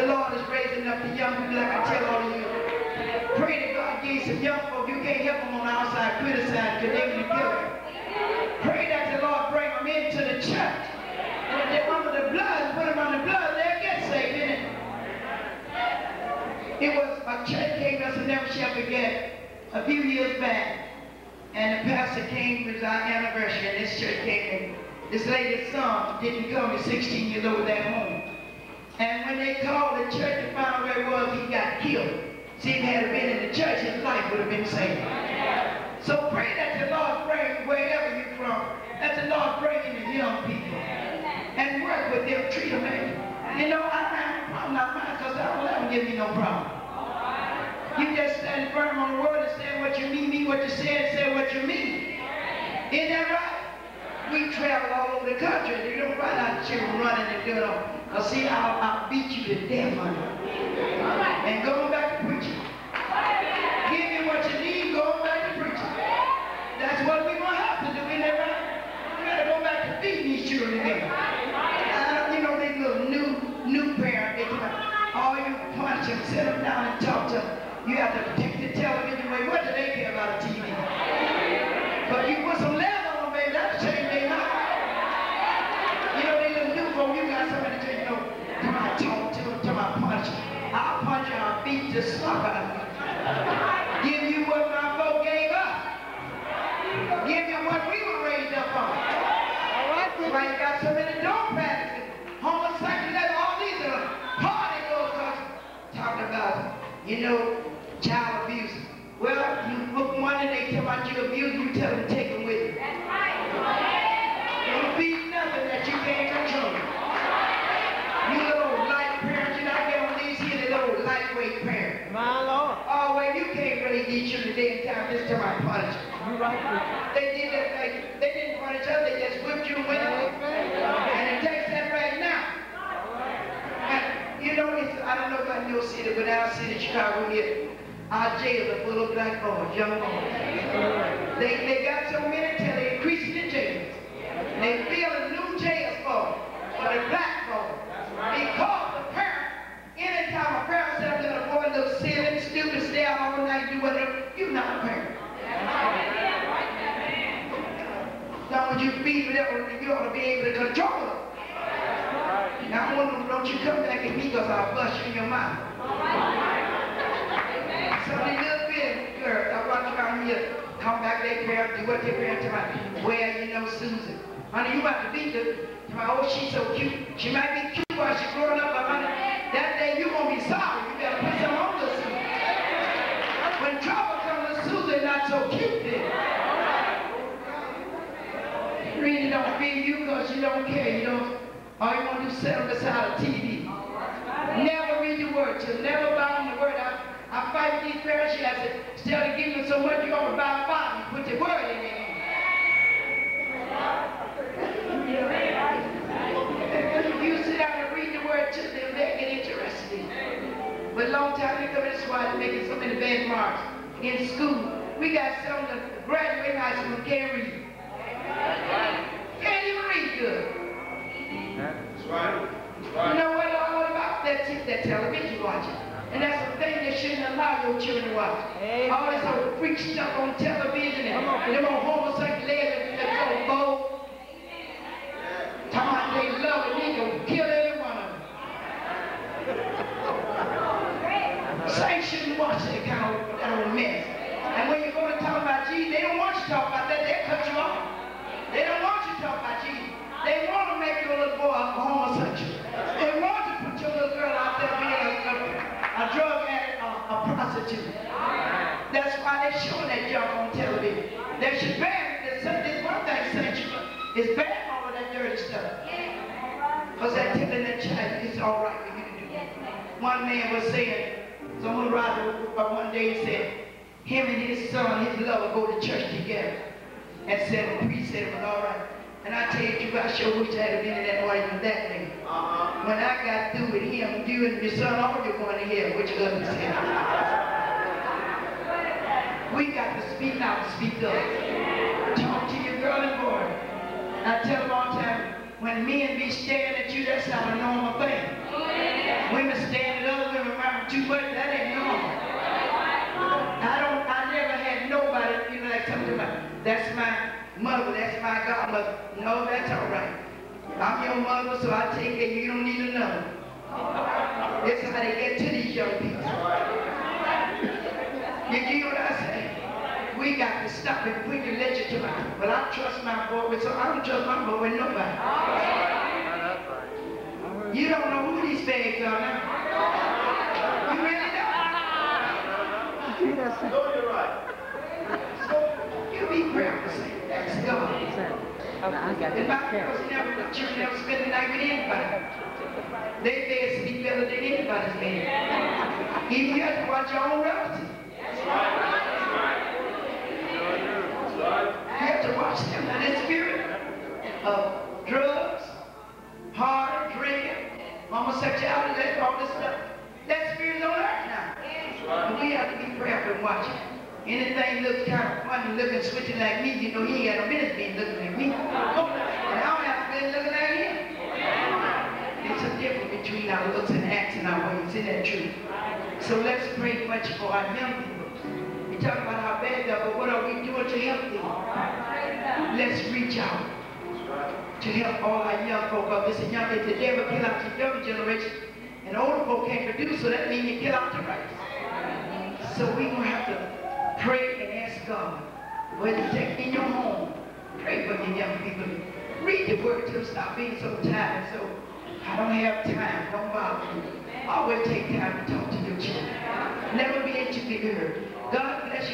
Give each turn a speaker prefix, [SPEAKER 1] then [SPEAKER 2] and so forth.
[SPEAKER 1] Lord is raising up the young people, like I tell all of you. Pray that God gives some young folk. You can't help them on the outside criticizing, condemning, and killing. Pray that the Lord bring them into the church. And if they're under the blood, put them under the blood, they'll get saved, innit? It was a church came to us, and never shall forget, a few years back. And the pastor came, it was our anniversary, and this church came in. This lady's son didn't come, he's 16 years old at home. And when they called the church to find out where he was, he got killed. See, if he had been in the church, his life would have been saved. So pray that the Lord bring, wherever you're from, that the Lord bring in the young people. And work with them, treat them, man. You know, I have a problem not mine, because I don't let them give me no problem. You just stand firm on the word and say what you mean what you say, and say what you mean. Isn't that right? We travel all over the country. You don't find out children running and doing all. Because see, I'll beat you to death on it. And going back to preaching. Give me what you need, going back to preaching. That's what we're going to have to do, isn't that right? We got to go back to feeding these children again. You know, these little new parents, they come out, oh, you punch them, sit them down and talk to them. You have to protect the television away. What do they care about a TV? But you put some leather on them, baby, that'll change their mind. You know, they little new folk, you got somebody to, you know, come out and talk to them, come out and punch them. I'll punch you, I'll beat the slug out of you. Give you what my folk gave us. Give you what we were raised up on. That's why you got so many dog practices, homosexuality, all these are party goers talking about, you know, child abuse. Well, you book one and they tell about you abuse, you tell them to take them with you. That's right. Don't feed nothing that you can't control. You little light parents, you not get on these here, little lightweight parents.
[SPEAKER 2] My Lord.
[SPEAKER 1] Oh, well, you can't really get you today in time, this time I punish you.
[SPEAKER 2] You're right.
[SPEAKER 1] They did that thing. They didn't punish us, they just whipped you and went away. And it takes that right now. And, you know, I don't know about your city, but our city, Chicago here, our jails are full of black boys, young boys. They got so many till they increasing the jails. They building new jails for the black boys. Because the parent, anytime a parent says that a boy looks silly, stupid, stay out all night, do whatever, you're not a parent. Now when you feed them, you ought to be able to control them. Now don't you come back at me because I'll bust you in your mouth. Some of these little bit girls, I watch around here, come back to their parents, do what their parents tell me. Well, you know, Susan. Honey, you about to beat her. Oh, she's so cute. She might be cute while she's growing up, but honey, that day you're going to be sorry. You better put some on this Susan. When trouble comes to Susan, not so cute then. Really don't feed you because you don't care. You don't. All you want to do is sit on the side of TV. Never read the word to them. Never buy on the word. I fight with these parents. I said, instead of giving them so much, you ought to buy a Bible and put the word in there. You sit down and read the word to them, they get interested in it. But a long time they come in this why they're making so many bad marks in school. We got some that graduate high school can't read. Can't even read good.
[SPEAKER 3] That's right. That's right.
[SPEAKER 1] You know what all about that television watching? And that's the thing they shouldn't allow your children to watch. Amen. All this old freak stuff on television and them old homosexual ladies that so bold. Talking about they love it, they gonna kill every one of them. Saints shouldn't watch that kind of mess. And when you go to talk about Jesus, they don't want you to talk about that, they'll cut you off. They don't want you to talk about Jesus. They want to make your little boy a homosexual. They want to put your little girl out there being a drug addict, a prostitute. That's why they're showing that junk on television. They should ban it. This one thing, Saints, is ban all of that dirty stuff. Because they're telling that child it's all right for you to do that. One man was saying, someone wrote one day said, him and his son, his lover, go to church together. And said, the priest said it was all right. And I tell you, I sure wish I had been in that audience that day. When I got through with him, you and your son, all you're going to hell, what you gonna say? We got to speak out and speak up. Talk to your girl and boy. I tell them all the time, when men be staring at you, that's not a normal thing. Women staring around too much, that ain't normal. I never had nobody, you know, like something like, that's my mother, that's my godmother. No, that's all right. I'm your mother, so I take it, you don't need another. That's how they get to these young people. You get what I say? We got to stop it. We can let you to my, well, I trust my boy, so I don't trust my boy with nobody. You don't know who these bags are now. You really don't.
[SPEAKER 3] No, you're right.
[SPEAKER 1] You be careful, say, that's God. And my girls children never spend the night with anybody. They bed sleep better than anybody's bed. Even you have to watch your own relatives. You have to watch them. Now that spirit of drugs, hard drinking, homosexuality, all this stuff, that spirit's on earth now. And we have to be prayerful and watch it. Anything looks kind of funny, looking, switching like me, you know he ain't got no business being looking like me. And I don't have to be looking like him. There's a difference between our looks and acts and our ways. Isn't that true? So let's pray much for our young people. We talk about how bad they are, but what are we doing to help them? Let's reach out to help all our young folk up. It's a young, if the devil kill out the younger generation, and older folk can't produce, so that means you kill out the rights. So we're going to have to pray and ask God, whether you take in your home, pray for your young people. Read the word to them, stop being so tired. So I don't have time, don't bother me. Always take time to talk to your children. Never be able to be heard. God bless you.